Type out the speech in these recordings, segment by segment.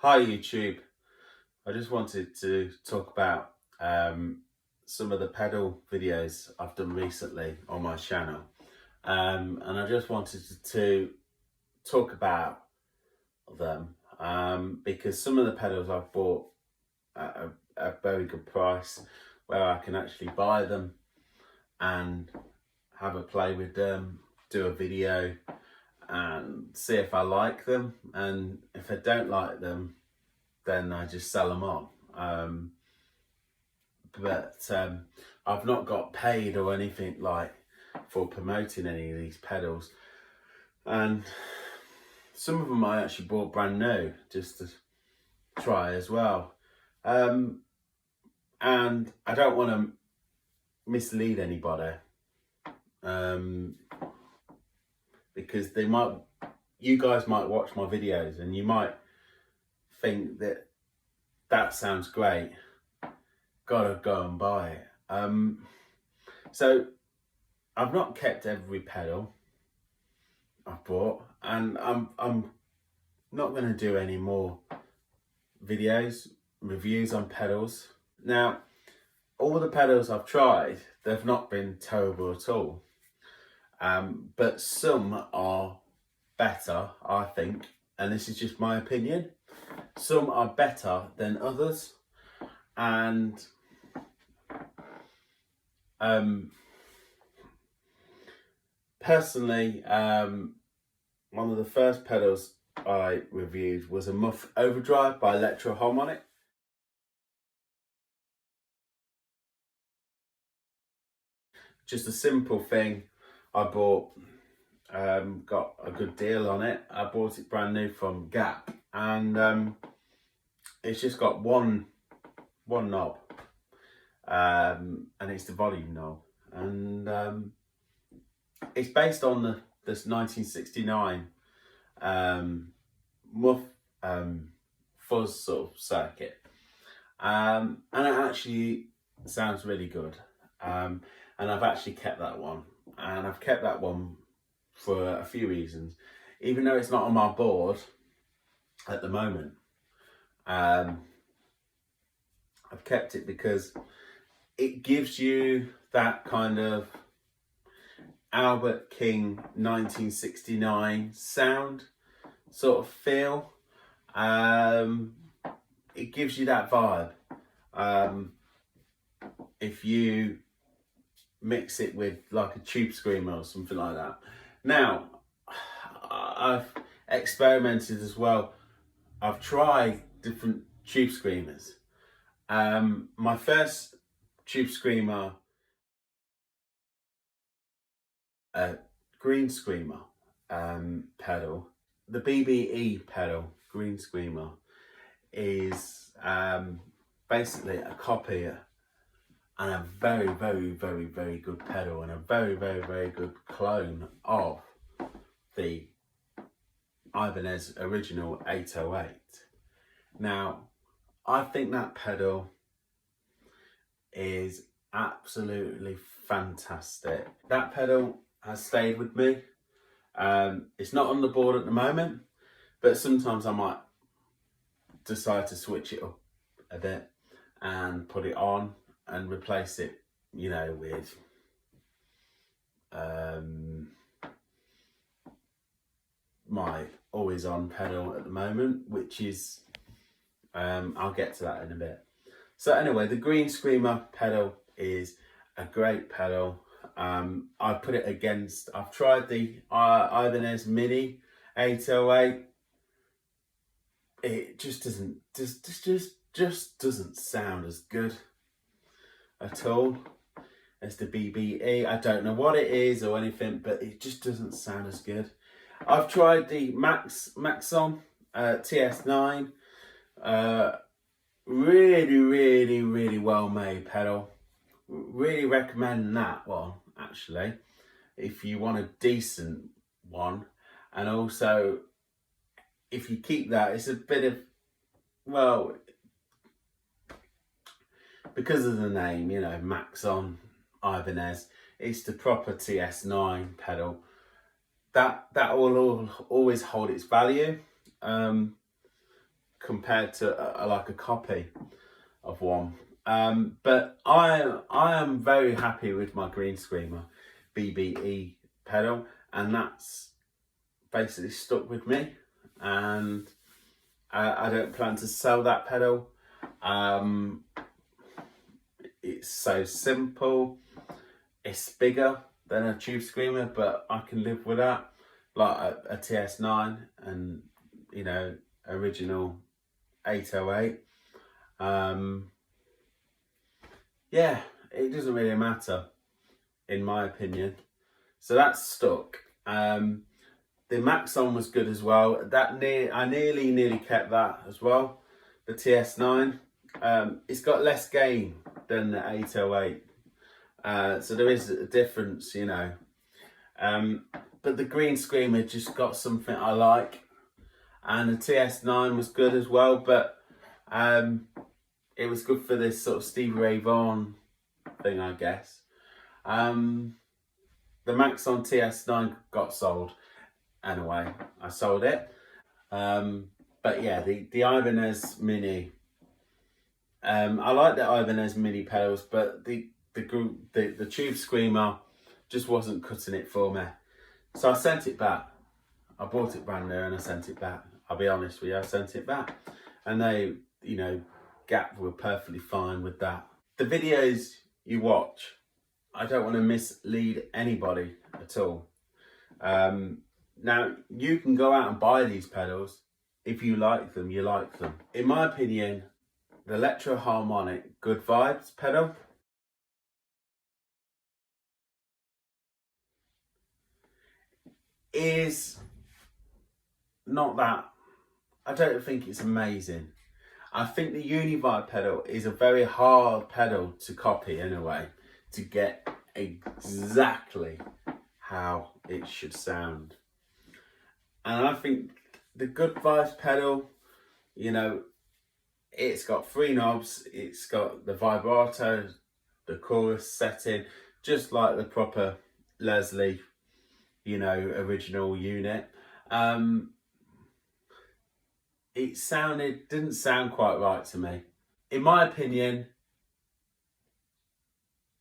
Hi YouTube. I just wanted to talk about some of the pedal videos I've done recently on my channel. And I just wanted to talk about them because some of the pedals I've bought at a very good price where I can actually buy them and have a play with them, do a video and see if I like them. And if I don't like them, then I just sell them on. But I've not got paid or anything like for promoting any of these pedals, and some of them I actually bought brand new just to try as well. And I don't want to mislead anybody, because you guys might watch my videos and you might think that sounds great, gotta go and buy it. So I've not kept every pedal I've bought, and I'm not going to do any more reviews on pedals. Now, all the pedals I've tried, they've not been terrible at all, but some are better, I think, and this is just my opinion. Some are better than others, and personally, one of the first pedals I reviewed was a Muff Overdrive by Electro Harmonic. Just a simple thing I bought, got a good deal on it. I bought it brand new from Gap, and it's just got one knob, and it's the volume knob, and it's based on this 1969 Muff fuzz sort of circuit, and it actually sounds really good. And I've actually kept that one, and I've kept that one for a few reasons. Even though it's not on my board at the moment, I've kept it because it gives you that kind of Albert King 1969 sound sort of feel. It gives you that vibe. If you mix it with like a Tube Screamer or something like that. Now, I've experimented as well. I've tried different Tube Screamers. My first Tube Screamer, Green Screamer pedal, the BBE pedal, Green Screamer, is basically a copy and a very, very, very, very good pedal, and a very, very, very good clone of the Ibanez original 808. Now, I think that pedal is absolutely fantastic. That pedal has stayed with me. It's not on the board at the moment, but sometimes I might decide to switch it up a bit and put it on and replace it, with my always on pedal at the moment, which is, I'll get to that in a bit. So anyway, the Green Screamer pedal is a great pedal. I put it against, I've tried the Ibanez Mini 808. It just doesn't sound as good at all as the BBE. I don't know what it is or anything, but it just doesn't sound as good. I've tried the Maxon TS9. Really, really, really well made pedal. Really recommend that one, actually, if you want a decent one. And also, if you keep that, it's a bit of, well, because of the name, Maxon Ibanez, it's the proper TS9 pedal. That will always hold its value. compared to like a copy of one. But I am very happy with my Green Screamer BBE pedal, and that's basically stuck with me, and I don't plan to sell that pedal. It's so simple. It's bigger than a Tube Screamer, but I can live with that. Like a TS9 and, you know, original 808. Yeah, it doesn't really matter, in my opinion. So that's stuck. The Maxon was good as well. I nearly kept that as well. The TS9. It's got less gain than the 808. So there is a difference, you know. But the Green Screamer just got something I like. And the TS9 was good as well, but it was good for this sort of Stevie Ray Vaughan thing, I guess. The Maxon TS9 got sold. Anyway, I sold it. But yeah, the Ibanez Mini. I like the Ibanez Mini pedals, but the Tube Screamer just wasn't cutting it for me. So I sent it back. I bought it brand new and I sent it back. I'll be honest with you, I sent it back. And they, you know, Gap were perfectly fine with that. The videos you watch, I don't want to mislead anybody at all. Now, you can go out and buy these pedals. If you like them, you like them. In my opinion, the Electro Harmonic Good Vibes pedal is not that. I don't think it's amazing. I think the Univibe pedal is a very hard pedal to copy anyway, to get exactly how it should sound. And I think the Good Vibes pedal, you know, it's got 3 knobs, it's got the vibrato, the chorus setting, just like the proper Leslie, you know, original unit. It didn't sound quite right to me. In my opinion,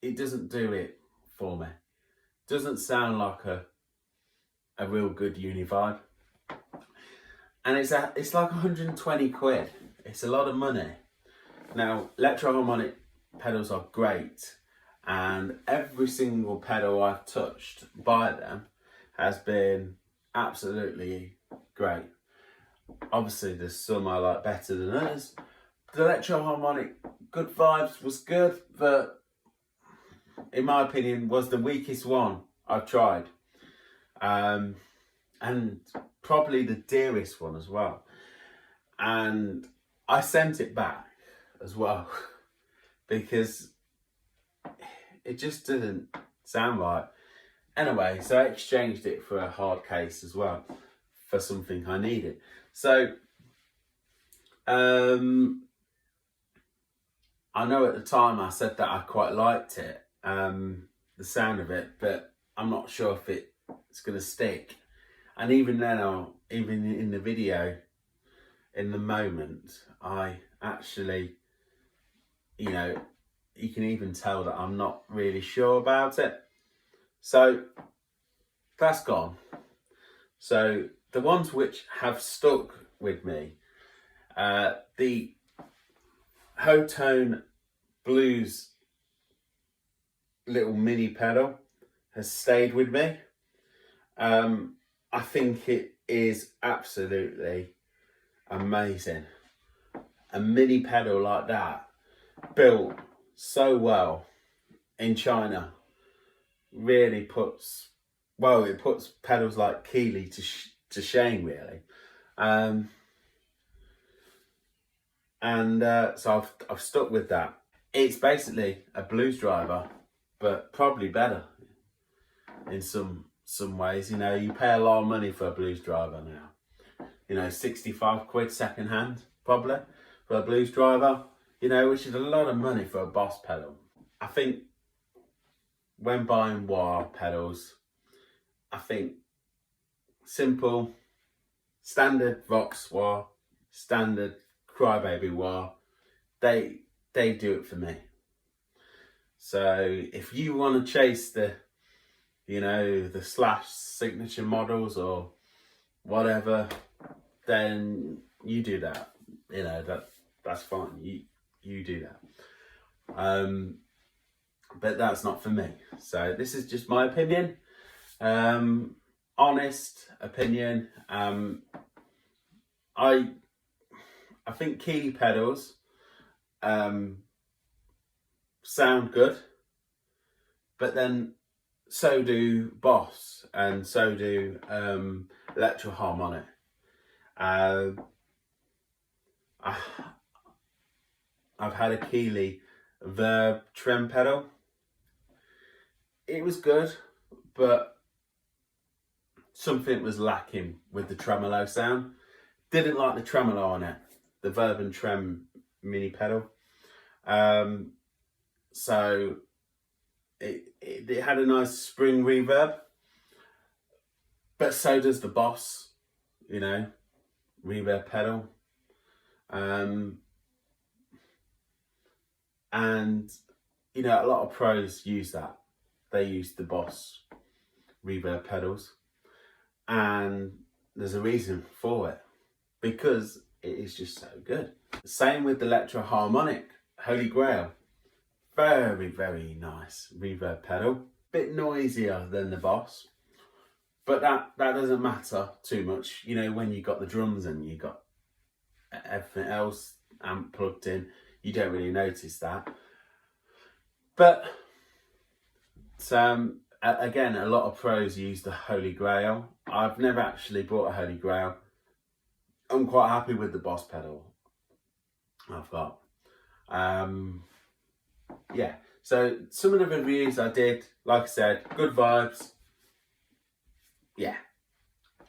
it doesn't do it for me. Doesn't sound like a real good Univibe. And it's like 120 quid. It's a lot of money. Now, Electro Harmonic pedals are great, and every single pedal I've touched by them has been absolutely great. Obviously, there's some I like better than others. The Electro Harmonic Good Vibes was good, but in my opinion, was the weakest one I've tried. And probably the dearest one as well. And I sent it back as well because it just didn't sound right. Anyway, so I exchanged it for a hard case as well for something I needed. So I know at the time I said that I quite liked it, the sound of it, but I'm not sure if it's going to stick. And even then, even in the video, in the moment, I actually, you know, you can even tell that I'm not really sure about it. So that's gone. So the ones which have stuck with me, the Hotone Blues little mini pedal has stayed with me. I think it is absolutely amazing. A mini pedal like that, built so well in China, really puts pedals like Keeley to shame, really. So I've stuck with that. It's basically a blues driver, but probably better in some ways. You know, you pay a lot of money for a blues driver now. You know, 65 quid second hand, probably, for a blues driver, you know, which is a lot of money for a Boss pedal. I think when buying wah pedals, I think simple, standard Vox wah, standard crybaby wah. They do it for me. So if you want to chase the, you know, the Slash signature models or whatever, then you do that. You know, that's fine. You do that. But that's not for me. So this is just my opinion. Honest opinion. I think Keeley pedals sound good, but then so do Boss and so do Electro Harmonic. I've had a Keeley Verb trem pedal. It was good, but something was lacking with the tremolo sound. Didn't like the tremolo on it, the Verb and Trem mini pedal. So it had a nice spring reverb, but so does the Boss, you know, reverb pedal. And you know, a lot of pros use that. They use the Boss reverb pedals, and there's a reason for it, because it is just so good. Same with the Electro Harmonic Holy Grail. Very, very nice reverb pedal. Bit noisier than the Boss, but that doesn't matter too much. You know, when you got the drums and you got everything else amp plugged in, you don't really notice that. But again, a lot of pros use the Holy Grail. I've never actually bought a Holy Grail. I'm quite happy with the Boss pedal I've got. Yeah, so some of the reviews I did, like I said, good vibes. Yeah,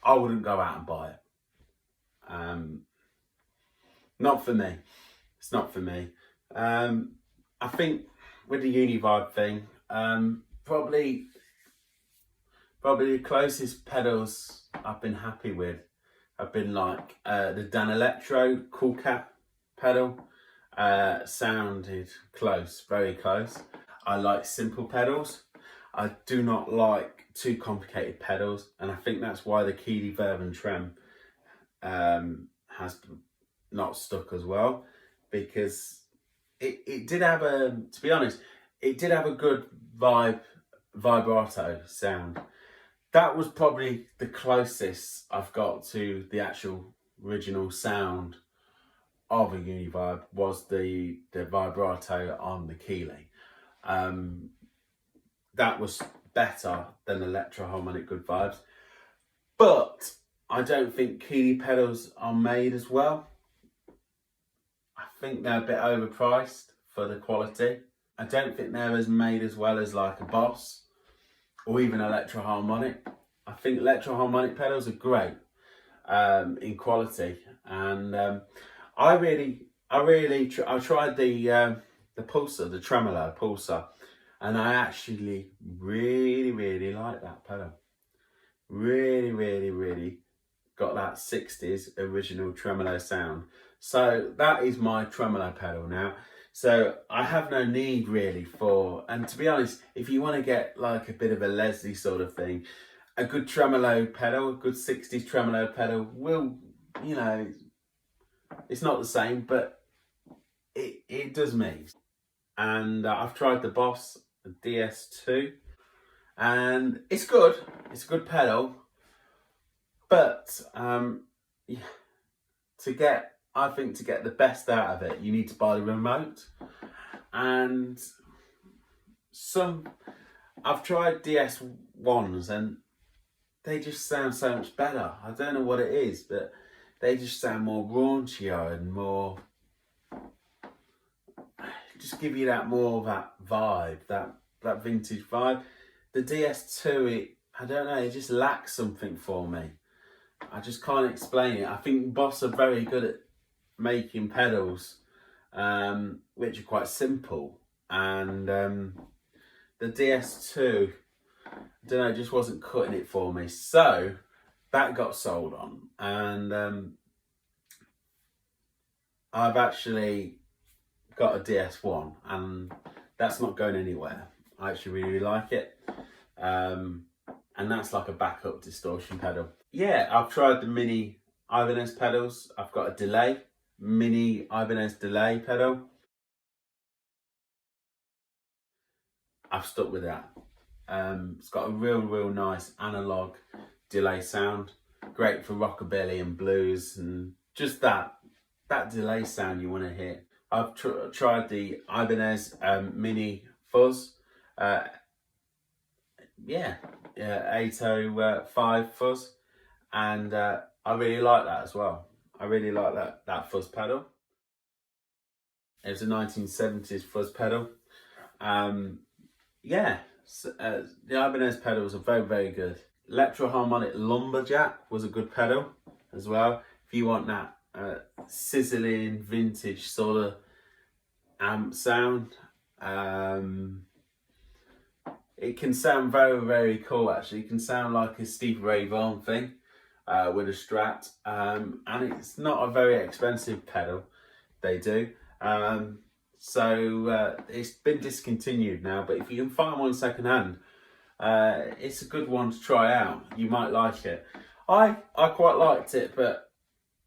I wouldn't go out and buy it. Not for me. It's not for me. I think with the Univibe thing, probably the closest pedals I've been happy with have been like the Danelectro Cool Cat pedal. Sounded close, very close. I like simple pedals. I do not like too complicated pedals, and I think that's why the Keeley Verb and Trem has not stuck as well, because it did have a, to be honest, it did have a good vibrato sound. That was probably the closest I've got to the actual original sound of a Univibe, was the vibrato on the Keeley. That was better than Electro Harmonic Good Vibes, but I don't think Keeley pedals are made as well. I think they're a bit overpriced for the quality. I don't think they're as made as well as like a Boss or even Electro Harmonic. I think Electro Harmonic pedals are great in quality, and I tried the Pulsar, the Tremolo Pulsar, and I actually really like that pedal. Really got that 60s original tremolo sound. So that is my tremolo pedal now. So I have no need really for, and to be honest, if you want to get like a bit of a Leslie sort of thing, a good tremolo pedal, a good 60s tremolo pedal will, you know, it's not the same, but it does me. And I've tried the Boss DS2, and it's good. It's a good pedal, but yeah, I think to get the best out of it, you need to buy the remote. And I've tried DS1s, and they just sound so much better. I don't know what it is, but they just sound more raunchier and more, just give you that more of that vibe, that vintage vibe. The DS2, I don't know, it just lacks something for me. I just can't explain it. I think Boss are very good at making pedals, which are quite simple, and the DS2, I don't know, just wasn't cutting it for me. So that got sold on, and I've actually got a DS1 and that's not going anywhere. I actually really like it. And that's like a backup distortion pedal. Yeah, I've tried the mini Ibanez pedals. I've got a delay, mini Ibanez delay pedal. I've stuck with that. It's got a real nice analog delay sound. Great for rockabilly and blues and just that delay sound you want to hear. I've tried the Ibanez Mini Fuzz. Uh, yeah, 805 Fuzz. And I really like that as well. I really like that fuzz pedal. It was a 1970s fuzz pedal. Yeah, the Ibanez pedals are very good. Electro-Harmonic Lumberjack was a good pedal as well. If you want that sizzling vintage sort of amp sound, it can sound very cool actually. It can sound like a Stevie Ray Vaughan thing with a Strat, and it's not a very expensive pedal they do. So it's been discontinued now, but if you can find one second hand, it's a good one to try out. You might like it. I quite liked it, but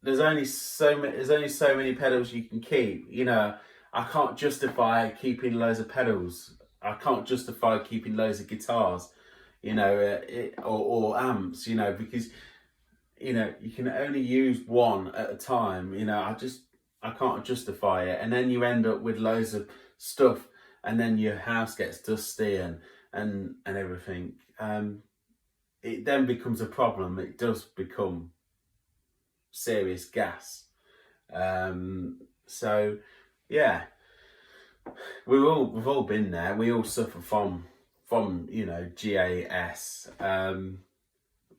there's only so many pedals you can keep. You know, I can't justify keeping loads of pedals. I can't justify keeping loads of guitars, you know, or amps, you know, because you know you can only use one at a time. You know, I can't justify it, and then you end up with loads of stuff, and then your house gets dusty and everything. It then becomes a problem. It does become serious gas. So yeah, we've all been there. We all suffer from you know GAS.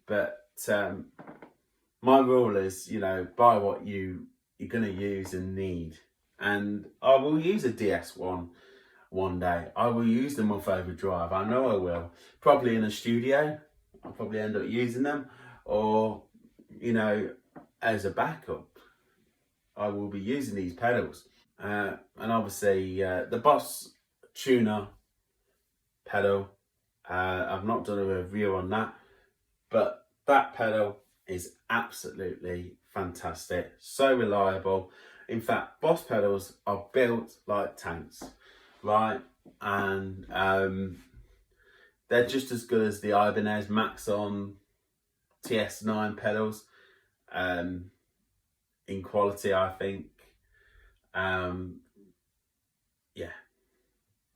But my rule is, you know, buy what you're gonna use and need. And I will use a DS1 one day. I will use them off overdrive. I know I will. Probably in a studio. I'll probably end up using them, or you know, as a backup. I will be using these pedals. And obviously the Boss Tuner pedal, I've not done a review on that, but that pedal is absolutely fantastic, so reliable. In fact, Boss pedals are built like tanks, right? And they're just as good as the Ibanez Maxon TS9 pedals in quality, I think. Yeah,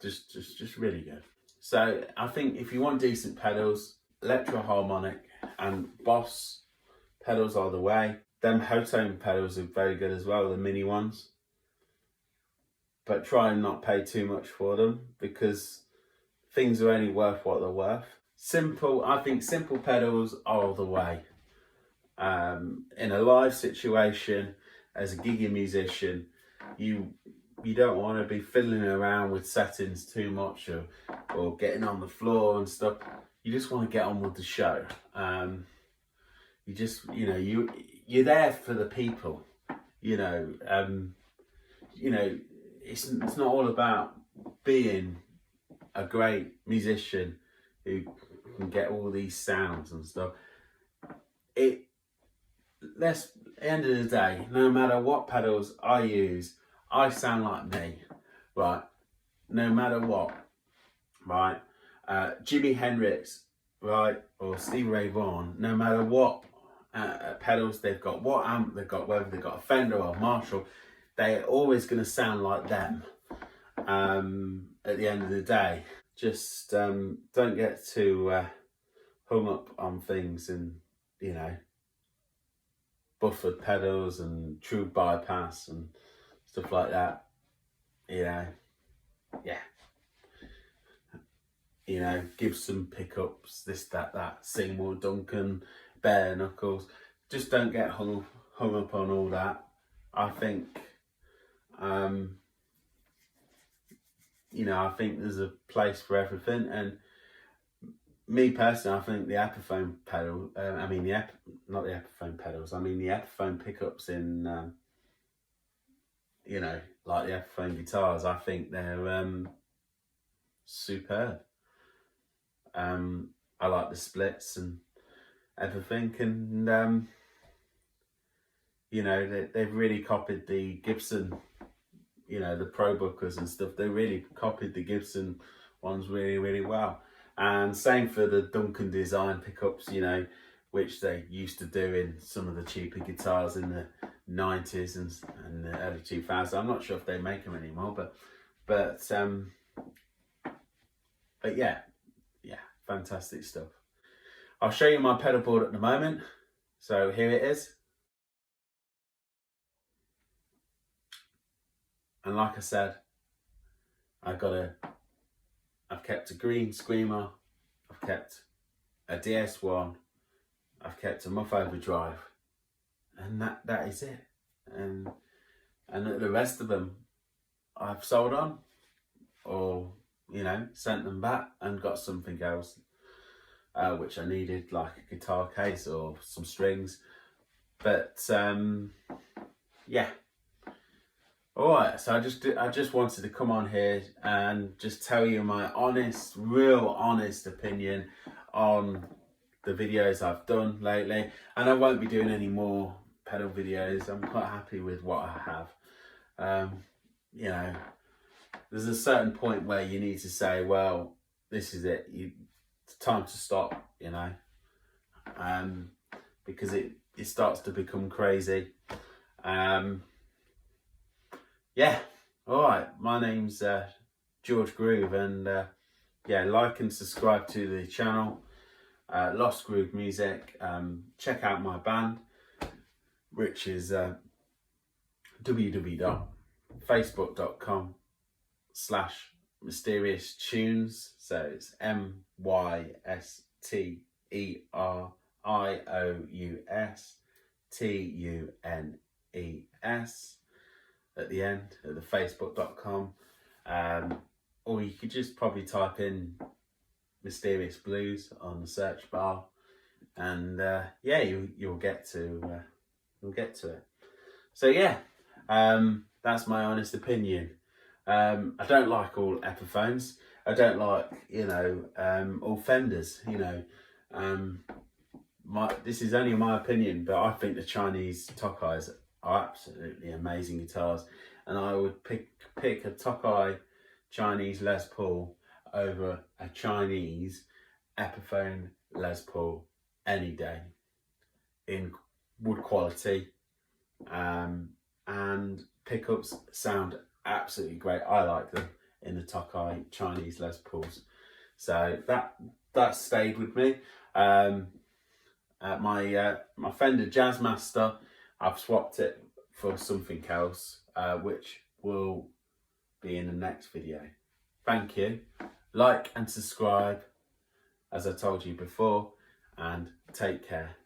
just really good. So I think if you want decent pedals, Electro-Harmonic and Boss pedals are the way. Them Hotone pedals are very good as well, the mini ones. But try and not pay too much for them because things are only worth what they're worth. I think simple pedals are the way. In a live situation, as a gigging musician, you don't want to be fiddling around with settings too much or getting on the floor and stuff. You just want to get on with the show. You just, you know, you're there for the people. You know, it's not all about being a great musician who can get all these sounds and stuff. At the end of the day, no matter what pedals I use, I sound like me, right? No matter what, right? Jimi Hendrix, right? Or Stevie Ray Vaughan, no matter what pedals they've got, what amp they've got, whether they've got a Fender or a Marshall, they're always going to sound like them at the end of the day. Just don't get too hung up on things and, you know, buffered pedals and true bypass and stuff like that. You know, yeah. You know, Gibson pickups, this, that, Seymour Duncan, bare knuckles. Just don't get hung up on all that. I think, you know, I think there's a place for everything. And me personally, I think the Epiphone pedal, not the Epiphone pedals, I mean the Epiphone pickups in you know, like the Epiphone guitars. I think they're superb. I like the splits and everything, and you know, they've really copied the Gibson, you know, the Pro Bookers and stuff. They really copied the Gibson ones really, really well. And same for the Duncan design pickups, you know, which they used to do in some of the cheaper guitars in the 90s and the early 2000s. I'm not sure if they make them anymore, but yeah, fantastic stuff. I'll show you my pedal board at the moment. So here it is. And like I said, I've kept a green Screamer, I've kept a DS1, I've kept a Muff Overdrive, and that is it. And the rest of them I've sold on, or you know, sent them back and got something else which I needed, like a guitar case or some strings. But yeah. Alright, so I just wanted to come on here and just tell you my real honest opinion on the videos I've done lately. And I won't be doing any more pedal videos. I'm quite happy with what I have. You know, there's a certain point where you need to say, well, this is it. It's time to stop, you know, because it starts to become crazy. Yeah, all right, my name's George Groove, and yeah, like and subscribe to the channel, Lost Groove Music. Check out my band, which is www.facebook.com/MysteriousTunes. So it's MysteriousTunes at the end at the facebook.com, or you could just probably type in Mysterious Blues on the search bar, and yeah, you'll get to it. So yeah, that's my honest opinion. I don't like all Epiphones. I don't like, you know, all Fenders, you know. This is only my opinion, but I think the Chinese Tokais are absolutely amazing guitars, and I would pick a Tokai Chinese Les Paul over a Chinese Epiphone Les Paul any day in wood quality, and pickups sound absolutely great. I like them in the Tokai Chinese Les Pauls, so that stayed with me. My Fender Jazzmaster, I've swapped it for something else, which will be in the next video. Thank you. Like and subscribe, as I told you before, and take care.